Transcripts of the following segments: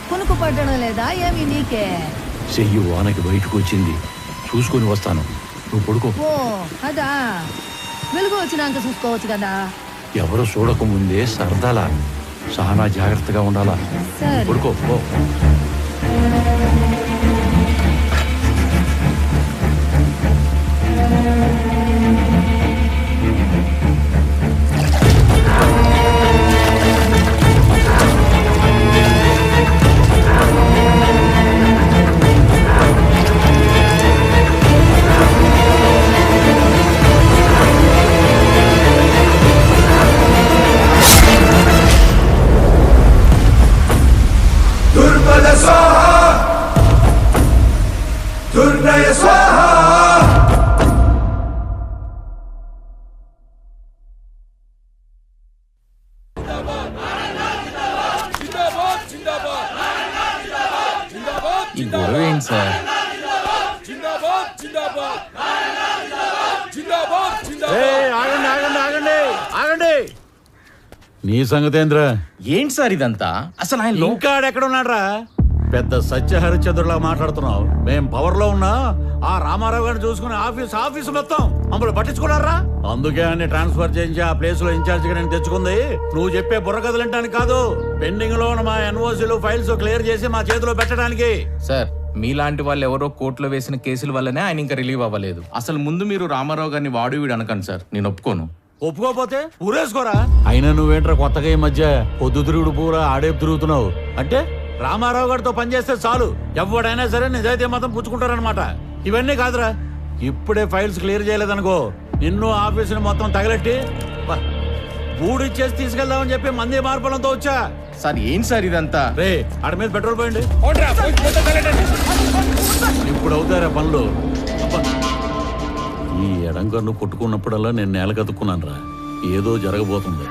కునుకు పట్టడం లేదా ఏమి నీకే? చెయ్యి వానకి బయటకు వచ్చింది, చూసుకొని వస్తాను. నువ్వు పడుకో. ఓ అదా, వెలుగు వచ్చినాక చూసుకోవచ్చు కదా. ఎవరు చూడకముందే సరదాలా, చాలా జాగ్రత్తగా ఉండాలా. సరే పడుకో. దుర్బల స్వాహ దుర్నయ స్వాహ. ఈ గొడవ ఏంటి సార్? ఆగండి. నీ సంగతేంద్ర? ఏంటి సార్ ఇదంతా? అసలు ఆయన ఇంకా ఎక్కడున్నాడ్రా? పెద్ద సత్య హరిశ్చంద్రులా మాట్లాడుతున్నావు. మేం పవర్ లో ఉన్నా ఆ రామారావు గారిని చూసుకుని ఆఫీస్ మొత్తం మమ్మల్ని పట్టించుకున్నారా? అందుకే అన్ని ట్రాన్స్ఫర్ చేయించి ఆ ప్లేస్ లో ఇన్ఛార్జ్ గా నేను తెచ్చుకుంది. నువ్వు చెప్పే బుర్రకథలంటానికి కాదు, పెండింగ్ లో ఉన్న మా ఎన్ఓసీలు ఫైల్స్ క్లియర్ చేసి మా చేతిలో పెట్టడానికి. సార్, మీలాంటి వాళ్ళు ఎవరో కోర్టులో వేసిన కేసుల వల్లనే ఆయన ఇంకా రిలీవ్ అవ్వలేదు. అసలు ముందు మీరు రామారావు గారిని వాడు వీడు అనకండి సార్, నేను ఒప్పుకోను. ఒప్పుకోపోతే ఊరేసుకోరా. అయినా నువ్వేంట్రా కొత్తగా ఈ మధ్య పొద్దు తిరుగుడు పూరా ఆడేపు తిరుగుతున్నావు? అంటే రామారావు గారితో పనిచేస్తే చాలు, ఎవడైనా సరే నిజాయితీ మాత్రం పుచ్చుకుంటారనమాట. ఇవన్నీ కాదురా, ఇప్పుడే ఫైల్స్ క్లియర్ చేయలేదనుకో, నిన్ను ఆఫీసుని మొత్తం తగలెట్టి ఊడిచ్చేసి తీసుకెళ్దామని చెప్పి మంది మార్పులంతో వచ్చా. సార్ ఏంటి సార్ ఇదంతా? రే ఆడ మీద పెట్రోల్ పోయండి. ఇప్పుడు అవుతారా పనులు? ఈ ఎడంకన్ను కొట్టుకున్నప్పుడల్లా నేను నేల కతుక్కున్నాను రా, ఏదో జరగబోతుంది.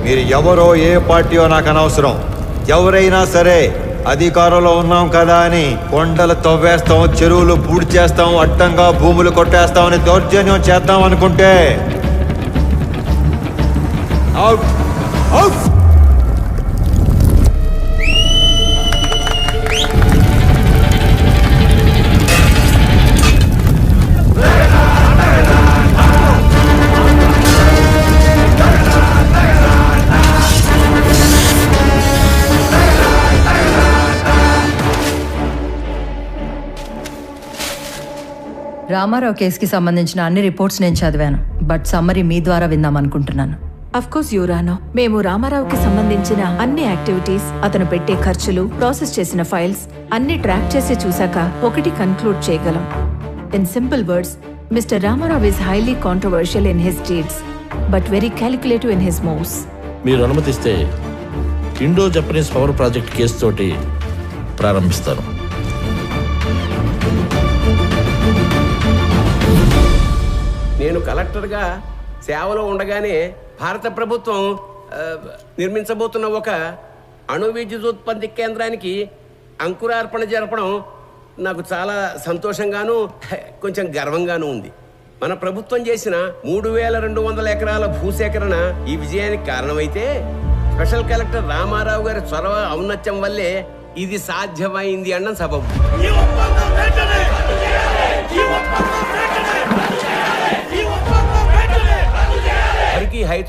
మీరు ఎవరో ఏ పార్టీయో నాకు అనవసరం. ఎవరైనా సరే అధికారంలో ఉన్నాం కదా అని కొండలు తవ్వేస్తాం, చెరువులు పూడి చేస్తాం, అడ్డంగా భూములు కొట్టేస్తామని దౌర్జన్యం చేద్దాం అనుకుంటే అవుట్ అవుట్. రామారావు కేసుకి సంబంధించిన అన్ని రిపోర్ట్స్ నేను చదివాను, బట్ సమ్మరీ మీ ద్వారా విందామనుకుంటున్నాను. అఫ్ కోర్స్ యువరానో, మేము రామారావుకి సంబంధించిన అన్ని యాక్టివిటీస్, అతను పెట్టే ఖర్చులు, ప్రాసెస్ చేసిన ఫైల్స్ అన్ని ట్రాక్ చేసి చూశాక ఒకటి కన్క్లూడ్ చేయగలం. In simple words, mister Ramarao is highly controversial in his deeds but very calculative in his moves. మీరు అనుమతిస్తే Indo Japanese power project case తోటి ప్రారంభిస్తాను. నేను కలెక్టర్గా సేవలో ఉండగానే భారత ప్రభుత్వం నిర్మించబోతున్న ఒక అణు విద్యుదుత్పత్తి కేంద్రానికి అంకురార్పణ జరపడం నాకు చాలా సంతోషంగాను కొంచెం గర్వంగాను ఉంది. మన ప్రభుత్వం చేసిన 3200 ఎకరాల భూసేకరణ ఈ విజయానికి కారణమైతే స్పెషల్ కలెక్టర్ రామారావు గారి చొరవ ఔన్నత్యం వల్లే ఇది సాధ్యమైంది అన్న సబబు.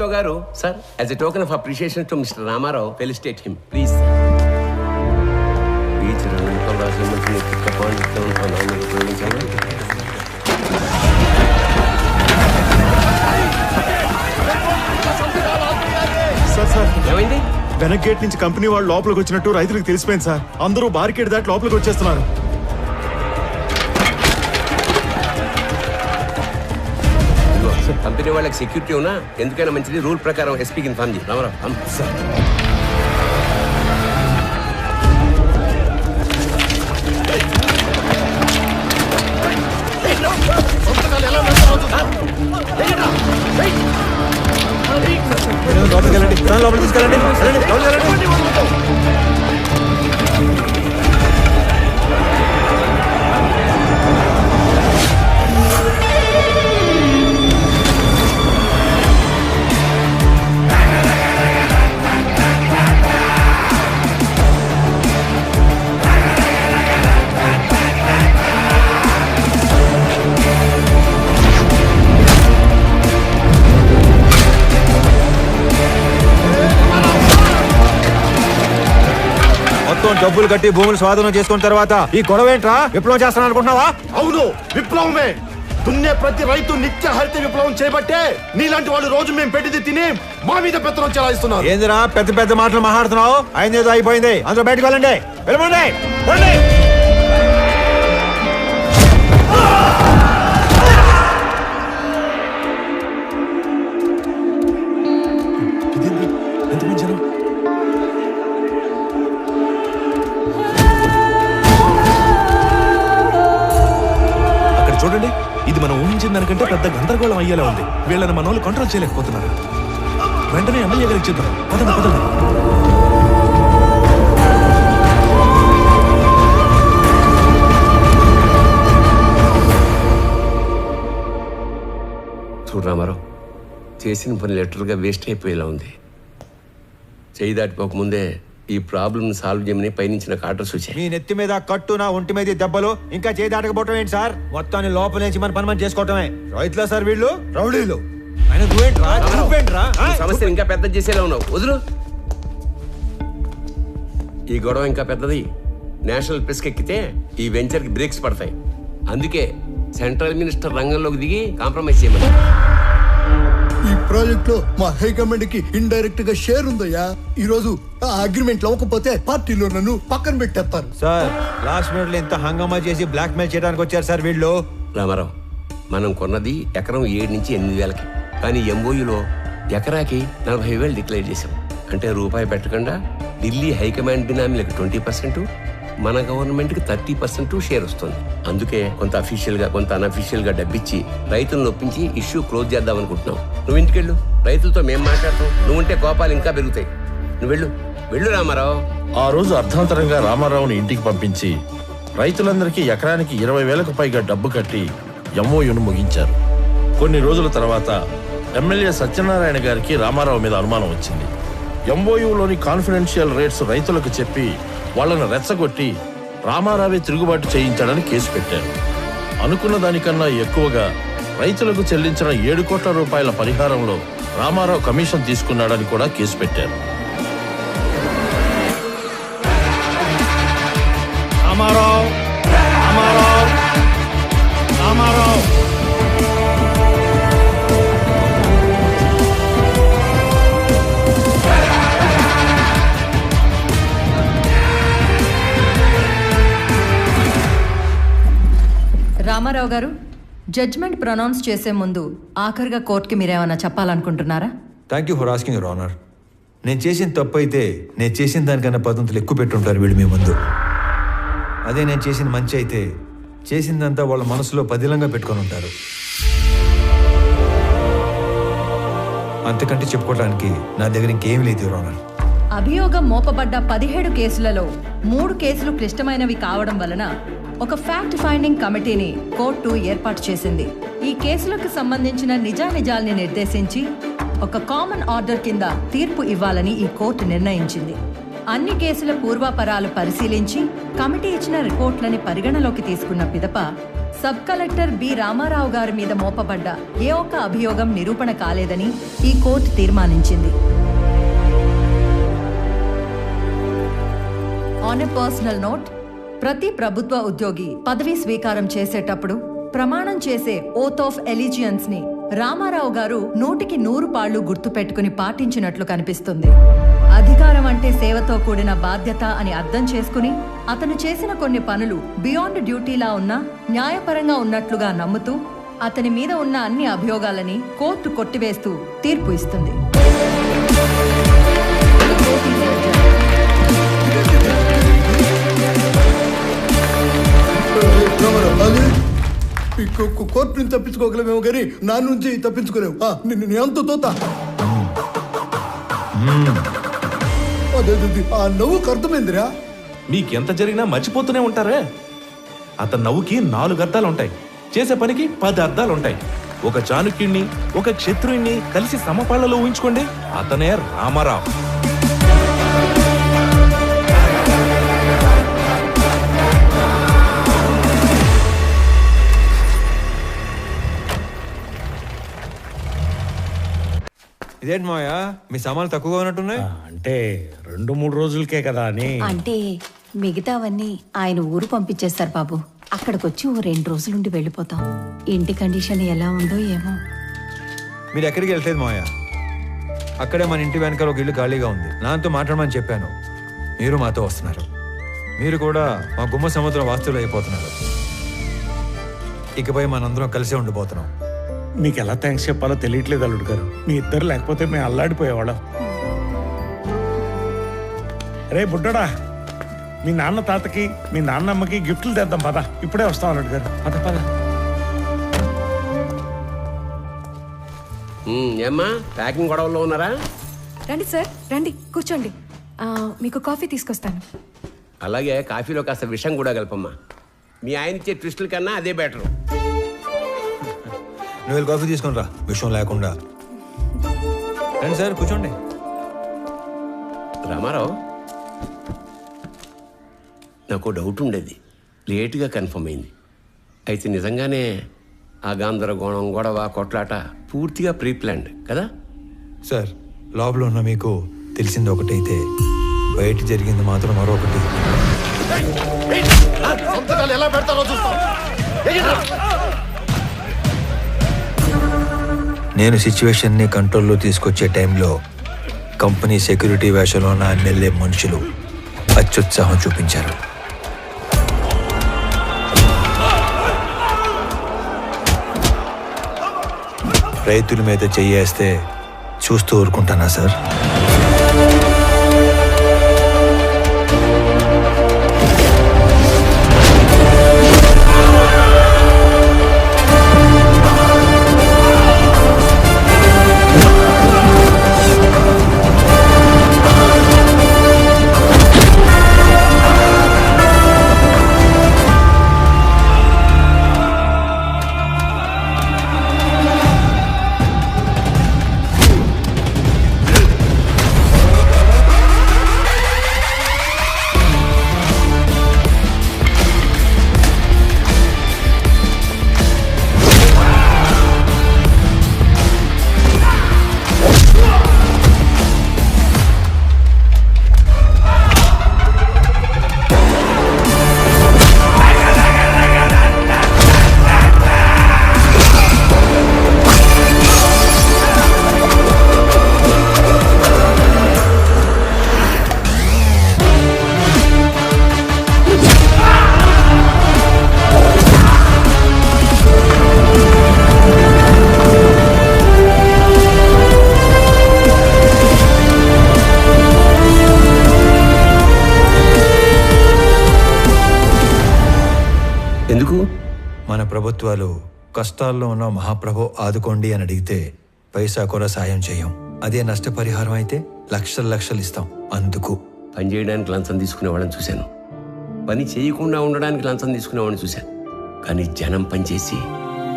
Keshav garu sir as a token of appreciation to mister Ramarao felicitate him please. బీచ్ రంగంతో రాసిన మంచి ఉపయోగించాలి. సార్ ఏమైంది? వెనక్ గేట్ నుంచి కంపెనీ వాళ్ళు లోపలికి వచ్చినట్టు రైతులకు తెలిసిపోయింది సార్. అందరూ బార్కెట్ దాటి లోపలికి వచ్చేస్తున్నారు. కంపెనీ వాళ్ళకి సెక్యూరిటీ ఉన్నా ఎందుకైనా మంచిది రూల్ ప్రకారం ఎస్పీకి ఇన్ఫార్మ్ చేయి. రామారావు సార్. లోపలికి వెళ్ళండి, లోపలికి తీసుకెళ్ళండి. లోపలికి వెళ్ళండి. డబ్బులు కట్టి భూములు స్వాధీనం చేసుకున్న తర్వాత ఈ గొడవ ఏంట్రా? విప్లవం చేస్తాను అనుకుంటున్నావా? అవును, విప్లవమే. దున్నే ప్రతి రైతు నిత్య హరిత విప్లవం చేపట్టే నీలాంటి వాళ్ళు రోజు మేము పెట్టింది తిని మా మీద పెత్తనం చెలాయిస్తున్నారు. ఏందిరా పెద్ద పెద్ద మాటలు మాట్లాడుతున్నావు? అయిందేదో అయిపోయింది. అందరూ బయటకు వెళ్ళండి. వెళ్ళమండి. చూడండి, ఇది మనం ఊహించిన దానికంటే పెద్ద గందరగోళం అయ్యేలా ఉంది. వీళ్ళని మన వాళ్ళు కంట్రోల్ చేయలేకపోతున్నారు. వెంటనే ఎమ్మెల్యే గారికి చెప్తారు. పదండి పదండి. చూడు రామారావు, చేసిన పని లెటర్గా వేస్ట్ అయిపోయేలా ఉంది. చేయి దాటిపోకముందే ఈ ప్రాబ్లమ్ సాల్వ్ చేయమని పైనుంచి నాకు ఆర్డర్స్ వచ్చాయి. మీ నెత్తి మీద కట్టు, నా ఒంటి మీద దెబ్బలు, ఇంకా చేయి దాటకపోవటం ఏంటి సార్? మొత్తాన్ని లోపల నుంచి మన పని చేసుకోవటమే. రైతులా సార్ వీళ్ళు? రౌడీలు. ఆయన నువ్వేంట్రా? సమస్య ఇంకా పెద్ద చేసేలా ఉన్నావు. వదులు. ఈ గొడవ ఇంకా పెద్దది. నేషనల్ ప్రెస్కి ఎక్కితే ఈ వెంచర్కి బ్రేక్స్ పడతాయి. అందుకే సెంట్రల్ మినిస్టర్ రంగంలోకి దిగి కాంప్రమైజ్ చేయమని. ఈ ప్రాజెక్ట్ లో మా హైకమాండ్ కి ఇండైరెక్ట్ గా షేర్ ఉందయ్యా. ఈ రోజు ఆ అగ్రిమెంట్ అవ్వకపోతే పార్టీలో నన్ను పక్కన పెట్టేస్తారు. సార్ లాస్ట్ మినిట్ లో ఇంత హంగామా చేసి బ్లాక్ మెయిల్ చేయడానికి వచ్చారు సార్ వీళ్ళు. రామారావు, మనం కొన్నది ఎకరం 7 నుంచి 8 వేలకి. కానీ ఎంఓయూలో ఎకరాకి 40,000 డిక్లేర్ చేశాం. అంటే రూపాయి పెట్టకుండా ఢిల్లీ హైకమాండ్ బినామీలకు 20%, మన గవర్నమెంట్కి 30% షేర్ వస్తుంది. అందుకే కొంత అఫీషియల్ గా కొంత అన్అఫీషియల్ గా డబ్బిచ్చి రైతులను ఒప్పించి ఇష్యూ క్లోజ్ చేద్దాం అనుకుంటున్నాం. నువ్వు ఇంటికెళ్ళు, రైతులతో మేం మాట్లాడతాం. నువ్వుంటే కోపాలు ఇంకా పెరుగుతాయి. నువ్వు వెళ్ళు రామారావు. ఆ రోజు అర్ధాంతరంగా రామారావుని ఇంటికి పంపించి రైతులందరికీ ఎకరానికి 20,000కు పైగా డబ్బు కట్టి ఎంఓయూను ముగించారు. కొన్ని రోజుల తర్వాత ఎమ్మెల్యే సత్యనారాయణ గారికి రామారావు మీద అనుమానం వచ్చింది. ఎంఓయూలోని కాన్ఫిడెన్షియల్ రేట్స్ రైతులకు చెప్పి వాళ్ళను రెచ్చగొట్టి రామారావే తిరుగుబాటు చేయించాడని కేసు పెట్టారు. అనుకున్న దానికన్నా ఎక్కువగా రైతులకు చెల్లించిన 7 కోట్ల రూపాయల పరిహారంలో రామారావు కమిషన్ తీసుకున్నాడని కూడా కేసు పెట్టారు. రామారావు గారు, జడ్జ్మెంట్ ప్రొనౌన్స్ చేసే ముందు ఆఖరిగా కోర్టుకి మీరేమన్నా చెప్పాలనుకుంటున్నారా? Thank you for asking your honour. నేను చేసిన తప్పు అయితే నేను చేసిన దానికన్నా 10 ఎక్కువ పెట్టుంటారు వీళ్ళు మీ ముందు. అదే నేను చేసిన మంచి అయితే చేసిందంతా వాళ్ళ మనసులో పదిలంగా పెట్టుకొని ఉంటారు. అంతకంటే చెప్పుకోవడానికి నా దగ్గర ఇంకేం లేదు యువర్ ఆనర్. అభియోగం మోపబడ్డ 17 కేసులలో 3 కేసులు క్లిష్టమైనవి కావడం వలన ఒక ఫ్యాక్ట్ ఫైండింగ్ కమిటీని కోర్టు ఏర్పాటు చేసింది. ఈ కేసులకు సంబంధించిన నిజానిజాల్ని నిర్దేశించి ఒక కామన్ ఆర్డర్ కింద తీర్పు ఇవ్వాలని ఈ కోర్టు నిర్ణయించింది. అన్ని కేసుల పూర్వాపరాలు పరిశీలించి కమిటీ ఇచ్చిన రిపోర్ట్లని పరిగణలోకి తీసుకున్న పిదప సబ్ కలెక్టర్ బి రామారావు గారి మీద మోపబడ్డ ఏ ఒక్క అభియోగం నిరూపణ కాలేదని ఈ కోర్టు తీర్మానించింది. ఆన్ ఎ పర్సనల్ నోట్, ప్రతి ప్రభుత్వ ఉద్యోగి పదవీ స్వీకారం చేసేటప్పుడు ప్రమాణం చేసే ఓత్ ఆఫ్ ఎలిజియన్స్ ని రామారావు గారు 100కి 100 గుర్తుపెట్టుకుని పాటించినట్లు కనిపిస్తుంది. అధికారం అంటే సేవతో కూడిన బాధ్యత అని అర్థం చేసుకుని అతను చేసిన కొన్ని పనులు బియాండ్ డ్యూటీలా ఉన్నా న్యాయపరంగా ఉన్నట్లుగా నమ్ముతూ అతని మీద ఉన్న అన్ని అభియోగాలని కోర్టు కొట్టివేస్తూ తీర్పు ఇస్తుంది. కోర్టు నుంచి తప్పించుకోగలమేమో కానీ నా నుంచి తప్పించుకోలేవు. ఎంత తోత ఆ నవ్వుకు అర్థమైందిరా. మీకెంత జరిగినా మర్చిపోతూనే ఉంటారే. అతని నవ్వుకి 4 అర్థాలు ఉంటాయి, చేసే పనికి 10 అర్థాలు ఉంటాయి. ఒక చాణుక్యుణ్ణి, ఒక క్షత్రుణ్ణి కలిసి సమపాళ్లలో ఊహించుకోండి, అతనే రామారావు. ఇదేంటి మాయా, మీ సామాన్లు తక్కువగా ఉన్నట్టున్నాయి? అంటే 2-3 రోజులకే కదా అని. అంటే మిగతావన్నీ ఆయన ఊరు పంపించేస్తారు బాబు. అక్కడికొచ్చి 2 రోజులుండి వెళ్ళిపోతాం. ఇంటి కండిషన్ ఎలా ఉందో ఏమో. మీరు ఎక్కడికి వెళ్తలేదు మాయా, అక్కడే మన ఇంటి వెనకాల ఒక ఇల్లు ఖాళీగా ఉంది. నాతో మాట్లాడమని చెప్పాను, మీరు మాతో వస్తున్నారు. మీరు కూడా మా గుమ్మ సముద్రం వాస్తువులు అయిపోతున్నారు. ఇకపై మనందరం కలిసే ఉండిపోతున్నాం. మీకు ఎలా థ్యాంక్స్ చెప్పాలో తెలియట్లేదు అల్లుడు గారు. మీ ఇద్దరు లేకపోతే మేము అల్లాడిపోయేవాళ్ళం. రే బుడ్డడా, మీ నాన్న తాతకి మీ నాన్నమ్మకి గిఫ్ట్లు తెద్దాం పద. ఇప్పుడే వస్తాం అల్లుడు గారు, పద పద. ఏమ్మా ప్యాకింగ్ గొడవల్లో ఉన్నారా? రండి సార్, రండి కూర్చోండి. మీకు కాఫీ తీసుకొస్తాను. అలాగే కాఫీలో కాస్త విషం కూడా కలపమ్మా. మీ ఆయన ఇచ్చే ట్విస్టుల కన్నా అదే బెటరు. నువ్వు వెళ్ళి కాఫీ తీసుకుని రా, విషయం లేకుండా. రండి సార్, కూర్చోండి. రామారావు, నాకు డౌట్ ఉండేది, లేటుగా కన్ఫర్మ్ అయింది. అయితే నిజంగానే ఆ గందరగోళం, గొడవ, కొట్లాట పూర్తిగా ప్రీ ప్లాన్డ్ కదా? సార్, లోపల ఉన్న మీకు తెలిసింది ఒకటైతే బయట జరిగింది మాత్రం మరొకటి. ఎలా పెడతారో చూస్తాం. నేను సిచ్యువేషన్ని కంట్రోల్లో తీసుకొచ్చే టైంలో కంపెనీ సెక్యూరిటీ వేషంలో ఉన్న ఎమ్మెల్యే మనుషులు అత్యుత్సాహం చూపించారు. రైతుల మీద చెయ్యేస్తే చూస్తూ ఊరుకుంటానా సార్? ఎందుకు? మన ప్రభుత్వాలు కష్టాల్లో ఉన్న మహాప్రభు ఆదుకోండి అని అడిగితే పైసా కూడా సాయం చేయం. అదే నష్టపరిహారం అయితే లక్షలు ఇస్తాం. అందుకు పని చేయడానికి లంచం తీసుకునేవాళ్ళని చూశాను, పని చేయకుండా ఉండడానికి లంచం తీసుకునేవాడిని చూశాను. కానీ జనం పనిచేసి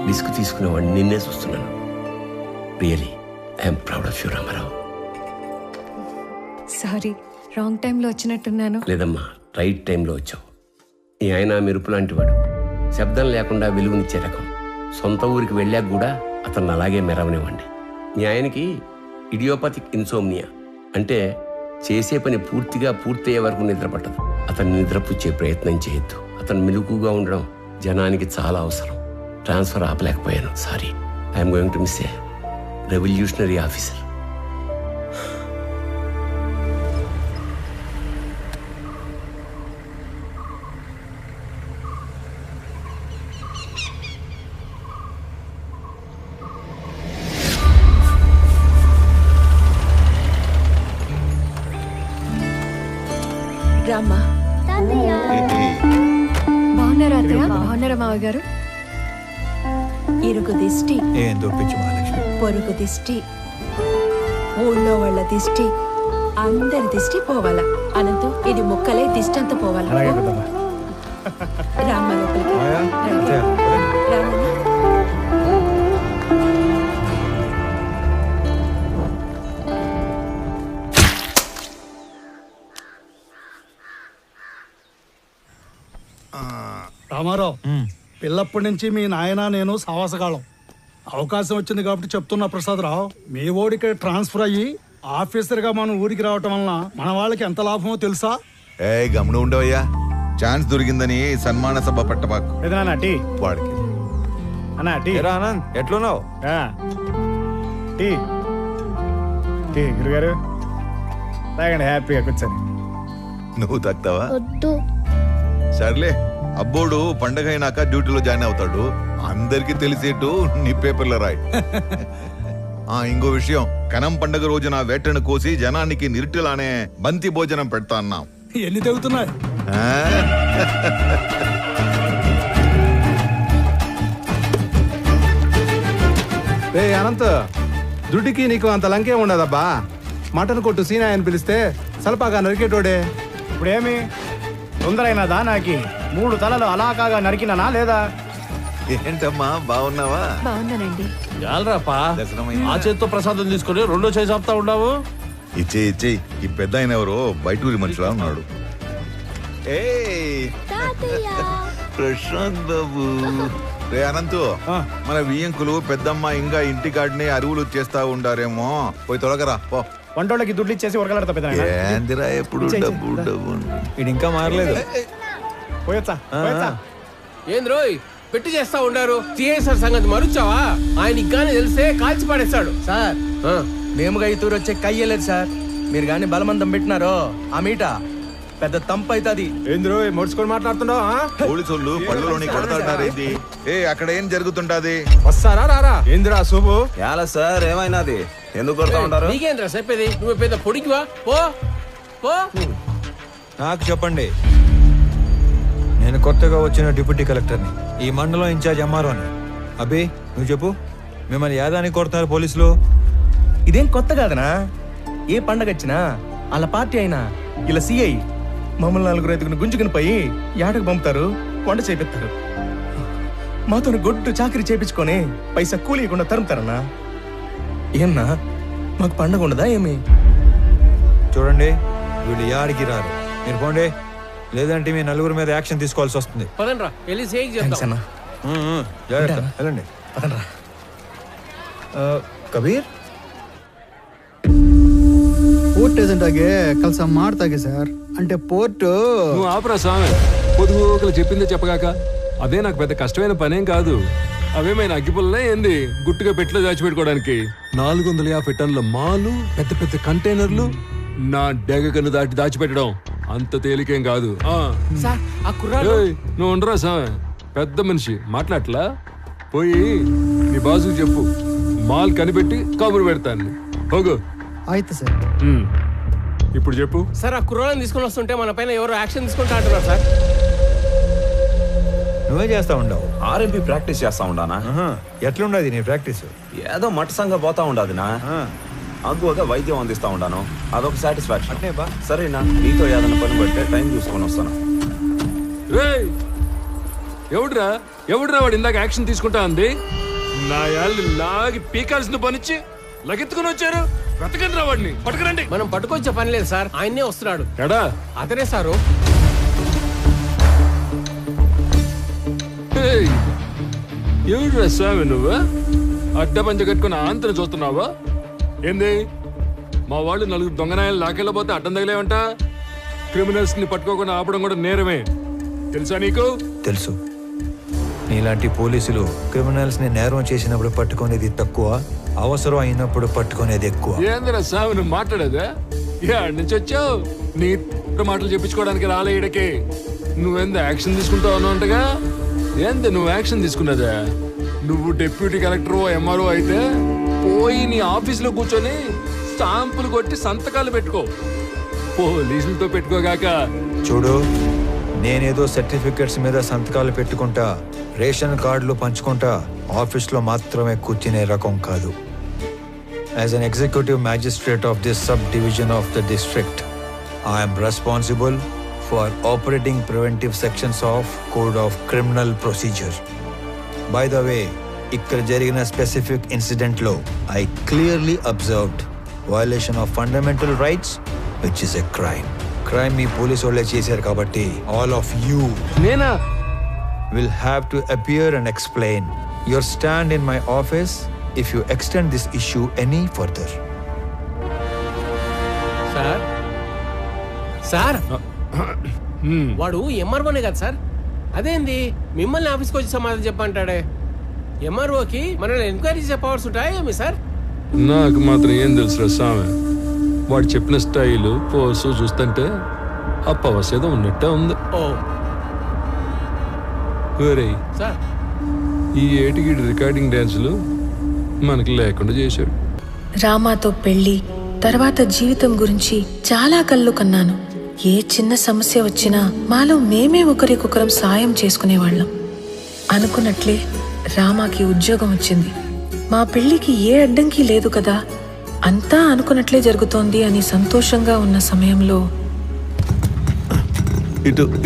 రిస్క్ తీసుకునేవాడిని నిన్నే చూస్తున్నాను. Really I'm proud of you Ramarao. Sorry, wrong టైంలో వచ్చినట్టున్నాను. లేదమ్మా, రైట్ టైంలో వచ్చావు. ఈ ఆయన మెరుపు లాంటి వాడు, శబ్దం లేకుండా వెలుగునిచ్చే రకం. సొంత ఊరికి వెళ్ళాక కూడా అతను అలాగే మెరవనివ్వండి. మీ ఆయనకి ఇడియోపతిక్ ఇన్సోమ్నియా అంటే చేసే పని పూర్తిగా పూర్తయ్యే వరకు నిద్ర పట్టదు. అతన్ని నిద్రపుచ్చే ప్రయత్నం చేయొద్దు. అతను మెలకుగా ఉండడం జనానికి చాలా అవసరం. ట్రాన్స్ఫర్ ఆపలేకపోయాను, sorry. I'm going to miss a revolutionary officer. రామ్మా. బాగున్నారా అత్తయ్య? బాగున్నారా మావయ్య గారు? ఇరుగు దిష్టి, ఏం దొప్పించు మహాలక్ష్మి. పొరుగు దిష్టి, ఊళ్ళో వాళ్ళ దిష్టి, అందరి దిష్టి పోవాలా. అనంతం ఇది ముక్కలే దిష్టి అంతా పోవాలా. రామ్మ లోపలికి రామన్న. రామారావు, పిల్లప్పటి నుంచి మీ నాయన నేను సావాసగాళం. అవకాశం వచ్చింది కాబట్టి చెప్తున్నా ప్రసాదరావు, మీ ఓడికి ట్రాన్స్ఫర్ అయ్యి ఆఫీసర్గా మనం ఊరికి రావటం వలన మన వాళ్ళకి ఎంత లాభమో తెలుసా? ఏ గమనం ఉండవయ్యా, ఛాన్స్ దొరికిందని సన్మాన సభ పెట్టబాకు. వాడికి ఆనంద్ ఎట్లున్నావు? గురుగారు తాగండి, హ్యాపీగా కూర్చొని. నువ్వు తాగుతావా? సర్లే, అబ్బోడు పండగ అయినాక డ్యూటీలో జాయిన్ అవుతాడు. అందరికి తెలిసేట్టు నీ పేపర్లో రాయి. ఇంకో విషయం, కనం పండగ రోజున వేటను కోసి జనానికి నిరుటిలానే బంతి భోజనం పెడతా అన్నాం. ఎన్ని తెగుతున్నాయి? అనంత్, దుడ్డికి నీకు అంత లంకే ఉండదబ్బా. మటన్ కొట్టు సీనా అని పిలిస్తే సలపాగా నరికేటోడే. ఇప్పుడేమి తొందరైనదా? నాకి 3 తలలు అలాకాగా నరికినానా లేదా? ఏంటమ్మా, బాగున్నావా? బాగున్నానండి. చాలరాపా, ఆ చేతితో ప్రసాదం తీసుకుని రెండో చేసి ఆపుతా ఉన్నావు. ఇచ్చే ఈ పెద్ద ఆయన ఎవరో బయటూరి మనిషిలా ఉన్నాడు. ప్రశాంత్ బాబు. రే అనంతు, మన వియ్యంకులు పెద్దమ్మ ఇంకా ఇంటికాడిని అరువులు చేస్తా ఉండారేమో, పోయి తొలగరా పో. వంటోళ్ళకి దుడ్లు ఇచ్చేసి ఉరకలాడతా పెద్ద. ఏందిరా ఎప్పుడు డబ్బు డబ్బు. ఇది ఇంకా మారలేదు. పోయొచ్చా? ఏంది రోయ్ పెట్టి చేస్తా ఉండారు? సిఐసార్ సంగతి మరుచావా? ఆయనకి గానీ తెలిస్తే కాల్చి పడేస్తాడు. సార్, మేము ఇతూరు వచ్చే కయ్యలేదు సార్. మీరు గాని బలమందం పెట్టినారో ఆ మీట పెద్ద తంపు అవుతుంది. ఏంద్రో మొడుచుకొని మాట్లాడుతున్నావు? పోలీసులు పళ్ళులోని కొడతాడారేంది? అక్కడ ఏం జరుగుతుంటది? వస్తారా రారా? ఏందిరా శుభు? ఎలా సార్, ఏమైనాది? ఎందుకు కొడతా ఉంటారు? నీకేంద్రా చెప్పేది? నువ్వు పెద్ద పొడికివా? పో పో. నాకు చెప్పండి, నేను కొత్తగా వచ్చిన డిప్యూటీ కలెక్టర్ని, ఈ మండలం ఇన్ఛార్జ్ ఎంఆర్ఓని. అభి, నువ్వు చెప్పు, మిమ్మల్ని యాదానికి కొడుతున్నారు పోలీసులు? ఇదేం కొత్త కాదనా? ఏ పండగ వచ్చినా వాళ్ళ పార్టీ అయినా ఇలా సిఐ మమ్మల్ని 4 ఐదుగురు గుంజుకుని పోయి యాటకు పంపుతారు, కొండ చేపిస్తారు. మాతో గొడ్డు చాకరీ చేపించుకొని పైసా కూలీయకుండా తరుముతారన్నా. ఏమన్నా మాకు పండగ ఉండదా ఏమి? చూడండి, వీళ్ళు యాడికి రారు. మీరు పోండి, లేదంటే మీ 4 మీద యాక్షన్ తీసుకోవాల్సి వస్తుంది. పదండ్రా, వెళ్ళి సేక్ చేద్దాం. జాగ్రత్త, వెళ్ళండి. పదండ్రా. కబీర్, ಪೋರ್ಟ್ ಏಜೆಂಟ್ ಆಗಿ ಕೆಲಸ ಮಾಡ್ತಾಗೆ ಸರ್. అంటే పోర్ట్ నువ్వు ఆపరా స్వామి, పొదుగుకలు చెప్పిందే చెప్పగాక. అదే నాకు పెద్ద కష్టమైన పనేం కాదు. అవేమైనా అగ్గిపుల్లనే ఏంది గుట్టుగా పెట్టిలో దాచిపెట్టుకోవడానికి? 450 టన్నుల మాలు, పెద్ద పెద్ద కంటైనర్లు నా డెగకను దాచిపెట్టడం అంత తేలికేం కాదు. నువ్వు ఉండరా స్వామి, పెద్ద మనిషి మాట్లాడలా. పోయి నీ బాసుకు చెప్పు, మాల్ కనిపెట్టి కబురు పెడతాను. పోగు. ಆಯ್ತು ಸರ್. ఇప్పుడు చెప్పు సార్. ఆ కుర్రాళ్ళని తీసుకొని వస్తుంటే మన పైన ఎవరో యాక్షన్ తీసుకుంటా అంటున్నారు సార్. నువ్వే చేస్తా ఉండవు? ఆర్ఎంపీ ప్రాక్టీస్ చేస్తా ఉండానా? ఎట్లుండదు నీ ప్రాక్టీస్? ఏదో మట్టసంగా పోతా ఉండదునా, అగ్గువగా వైద్యం అందిస్తా ఉండాను. అదొక సాటిస్ఫాక్షన్. సరేనా, నీతో ఏదైనా పని పడితే టైం చూసుకొని వస్తాను. ఎవడురా వాడు ఇందాక యాక్షన్ తీసుకుంటా అంది? నా యాళ్ళు లాగి పీకాల్సిన పనిచ్చి లగెత్తుకుని వచ్చారు. వెతకండి రా వాడిని, పట్టుకురండి. మనం పట్టుకొచ్చే పని లేదు సార్, ఆయన్నే వస్తున్నాడు. ఎడా అతనే సారు. ఎవరు స్వామి నువ్వు అడ్డ పంచ కట్టుకుని ఆంతను చూస్తున్నావా ఏంది? మా వాళ్ళు నలుగురు దొంగనాయాలు లాకెళ్ళబోతే అడ్డం తగిలేవంట. క్రిమినల్స్ ని పట్టుకోకుండా ఆపడం కూడా నేరమే, తెలుసా నీకు? తెలుసు. నీలాంటి పోలీసులు క్రిమినల్స్ ని నేరం చేసినప్పుడు పట్టుకునేది తక్కువ, అవసరం అయినప్పుడు పట్టుకునేది ఎక్కువ. ఏందిరా స్వామి నువ్వు మాట్లాడేదా? ఏడు నుంచి వచ్చావు? నీ మాటలు చెప్పించుకోవడానికి రాలే ఈడకి. నువ్వెంత యాక్షన్ తీసుకుంటావు అన్నట్టుగా. ఏంది నువ్వు యాక్షన్ తీసుకున్నదా? నువ్వు డిప్యూటీ కలెక్టర్ ఎంఆర్ఓ అయితే పోయి నీ ఆఫీసులో కూర్చొని స్టాంపులు కొట్టి సంతకాలు పెట్టుకో, పోలీసులతో పెట్టుకోగాక. చూడు, నేనేదో సర్టిఫికెట్స్ మీద సంతకాలు పెట్టుకుంటా, రేషన్ కార్డులు పంచుకుంటా ఆఫీస్లో మాత్రమే కూర్చునే రకం కాదు. As an executive magistrate of this sub division of the district, I'm responsible for operating preventive sections of code of criminal procedure. By the way, ఇక్కడ జరిగిన స్పెసిఫిక్ ఇన్సిడెంట్లో I clearly observed violation of fundamental rights, which is a crime. Crime మీ police వాళ్ళే చేశారు కాబట్టి all of you నేనా will have to appear and explain your stand in my office if you extend this issue any further. Sir sir వాడు ఎంఆర్ఓనే కదా sir? అదేంది మిమ్మల్ని ఆఫీస్కి వచ్చి సమాధానం చెప్పంటాడే? ఎంఆర్ఓకి మనల్ని ఎంక్వైరీ చేసే పవర్స్ ఉంటాయా ఏమి సార్? నాకు మాత్రం ఏం తెలుసు స్వామి. వాడు చెప్పిన స్టైలు పోసు చూస్తుంటే ఆ పవర్స్ ఏదో ఉన్నట్టే ఉంది. ఓ సార్, ఈ ఏటికి రికార్డింగ్ డాన్సులు మనకి లేకుండా చేశాడు. రామాతో పెళ్లి తర్వాత జీవితం గురించి చాలా కళ్ళు కన్నాను. ఏ చిన్న సమస్య వచ్చినా మాలో మేమే ఒకరికొకరం సాయం చేసుకునేవాళ్ళం. అనుకున్నట్లే రామాకి ఉద్యోగం వచ్చింది. మా పెళ్లికి ఏ అడ్డంకి లేదు కదా, అంతా అనుకున్నట్లే జరుగుతోంది అని సంతోషంగా ఉన్న సమయంలో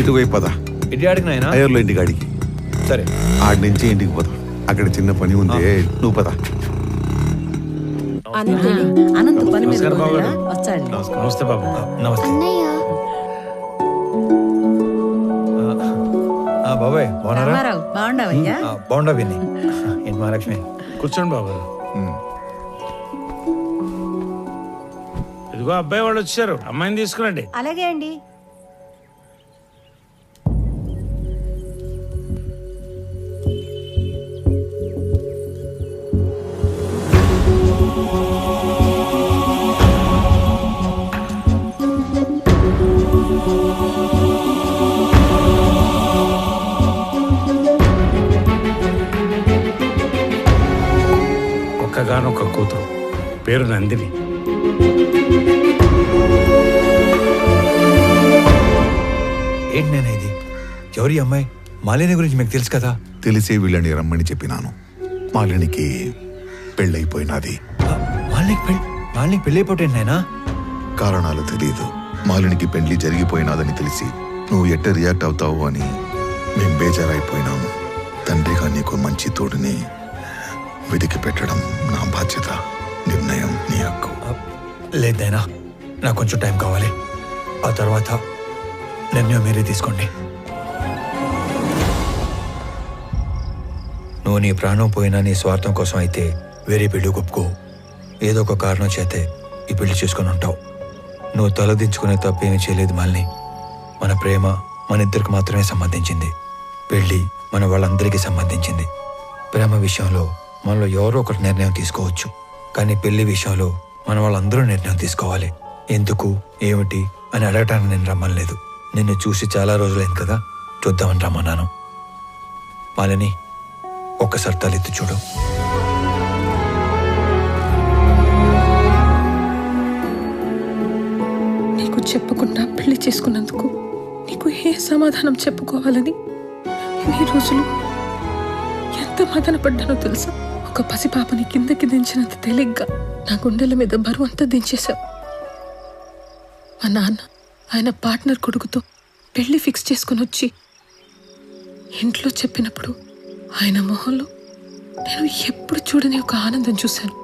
ఇటువైపు పద. అయ్యర్లో ఇంటికి అడిగి సరే, ఆడి నుంచి ఇంటికి పోదాం. అక్కడ చిన్న పని ఉంది, నువ్వు పద. నమస్తే బాబు. నమస్తే బాబాయ్, బాగున్నారా? బాగుండవయ్యా? బాగుండా విని. ఏంటి మహాలక్ష్మి? కూర్చోండి బాబు. ఇదిగో అబ్బాయి వాళ్ళు వచ్చారు, అమ్మాయిని తీసుకురండి. అలాగే అండి. ఒక్కగానొక్క కూతురు, పేరు నందిని. ఏంటి నేను ఇది? ఎవరి అమ్మాయి? మాలిని గురించి మీకు తెలుసు కదా? తెలిసే వీళ్ళని రమ్మని చెప్పినాను. మాలినికి పెళ్ళైపోయినది. మాలినికి పెళ్ళైపోయింది నాయనా? కారణాలు తెలియదు. మాలినికి పెళ్లి జరిగిపోయినాదని తెలిసి నువ్వు ఎట్ట రియాక్ట్ అవుతావు అని మేం బేజారైపోయినాము. తండ్రిగా నీకు మంచి తోడుని వెతికి పెట్టడం నా బాధ్యత. నిర్ణయం నీ హక్కు. లేదైనా నాకు కొంచెం టైం కావాలి. ఆ తర్వాత నిర్ణయం మీరే తీసుకోండి. నువ్వు నీ ప్రాణం పోయినా నీ స్వార్థం కోసం అయితే వేరే పెళ్లి ఒప్పుకో. ఏదో ఒక కారణం చేతే ఈ పెళ్లి చేసుకుని ఉంటావు. నువ్వు తలదించుకునే తప్పేమీ చేయలేదు మాలిని. మన ప్రేమ మన ఇద్దరికి మాత్రమే సంబంధించింది. పెళ్లి మన వాళ్ళందరికీ సంబంధించింది. ప్రేమ విషయంలో మనలో ఎవరో ఒకటి నిర్ణయం తీసుకోవచ్చు, కానీ పెళ్లి విషయంలో మన వాళ్ళందరూ నిర్ణయం తీసుకోవాలి. ఎందుకు ఏమిటి అని అడగటానికి నేను రమ్మలేదు. నిన్ను చూసి చాలా రోజులైంది కదా, చూద్దామని రమ్మన్నాను. మాలిని, ఒక్కసారి తలెత్తి చూడు. నీకు చెప్పకుండా పెళ్లి చేసుకున్నందుకు నీకు ఏ సమాధానం చెప్పుకోవాలని ఇన్ని రోజులు ఎంత మదన పడ్డానో తెలుసా? ఒక పసిపాపని కిందకి దించినంత తేలిగ్గా నా గుండెల మీద బరువు అంతా దించేశావు. మా నాన్న ఆయన పార్ట్నర్ కొడుకుతో పెళ్లి ఫిక్స్ చేసుకుని వచ్చి ఇంట్లో చెప్పినప్పుడు ఆయన మొహంలో నేను ఎప్పుడు చూడని ఒక ఆనందం చూశాను.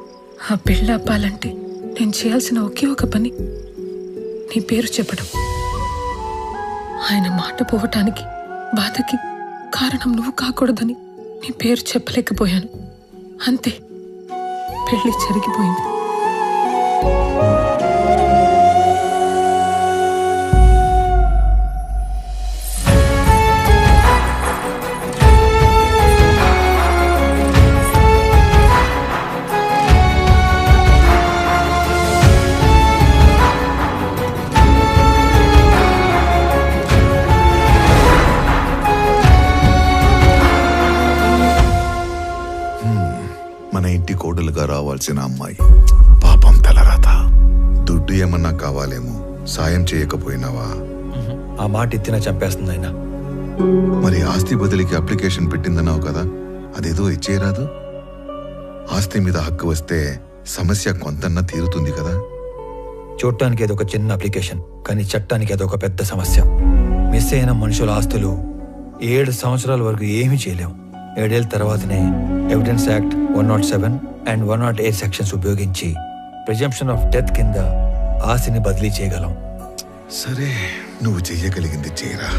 ఆ పెళ్ళి అప్పాలంటే నేను చేయాల్సిన ఒకే ఒక పని నీ పేరు చెప్పడం. ఆయన మాట పోవటానికి బాధకి కారణం నువ్వు కాకూడదని నీ పేరు చెప్పలేకపోయాను. అంతే, పెళ్లి జరిగిపోయింది. మన ఇంటి కోడలుగా రావాల్సిన అమ్మాయి పాపం తలరాత. దుడ్డు ఏమన్నా కావాలేమో, సాయం చేయకపోయినావా? ఆ మాట ఎత్తిన చంపేస్తుంది ఆయన. మరి ఆస్తి బదిలీకి అప్లికేషన్ పెట్టిందన్నావు కదా, అదేదో ఇచ్చేయరాదు? ఆస్తి మీద హక్కు వస్తే సమస్య కొంతన్నా తీరుతుంది కదా. చూడటానికి ఏదో ఒక చిన్న అప్లికేషన్, కానీ చట్టానికి అదొక పెద్ద సమస్య. మిస్ అయిన మనుషుల ఆస్తులు 7 సంవత్సరాల వరకు ఏమీ చేయలేము. 7 ఏళ్ళ తర్వాతనే ఎవిడెన్స్ యాక్ట్ 107 అండ్ 108 సెక్షన్స్ ఉపయోగించి ప్రిజంప్షన్ ఆఫ్ డెత్ కింద ఆస్తిని బదిలీ చేయగలం. సరే, నువ్వు చెయ్యగలిగింది చేయరా.